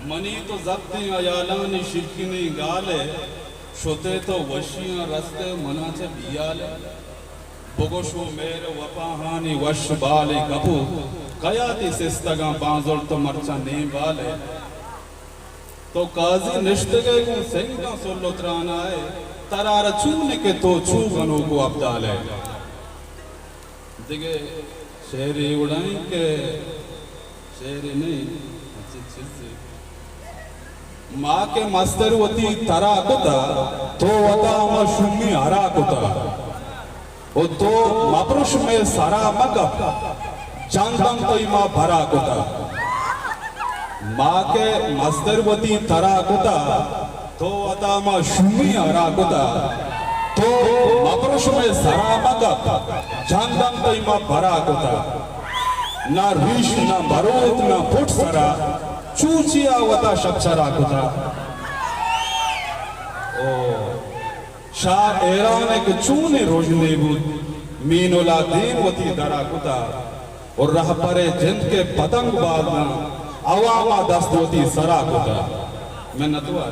money तो जब्ती अयालानी शिरकिनी गाले शोते तो वशियां रस्ते मनाचे बियाले बोगोशो मेरे वपाहानी वश बाले कबू कयाती सिस्तगा बांजुल तो मरचा नहीं बाले तो काजी निश्तगे को सेंगा सोलो त्राना है तरार चूने के तो चू गनो को अब्दाले दिगे शेरी उड़ाई के शेरी नहीं माँ के मस्तर वती तरा कुता तो वता मा शुमी हरा कुता ओ तो मापरुष में सारा मगप जानदम तो इमा भरा कुता माँ के मस्तर वती तरा कुता तो वता मा शुमी हरा कुता तो मापरुष में सारा मगप जानदम तो इमा भरा कुता ना रीश ना भरोत ना फुट सरा चूचिया वता शक्षरा कुता ओ शाह एरान एक चूने रोजने बुद मीनोला दीन वती दरा कुता और रह परे जिंद के पतंग बाजना अवामा दस्त वती सरा कुता मैं नतुआ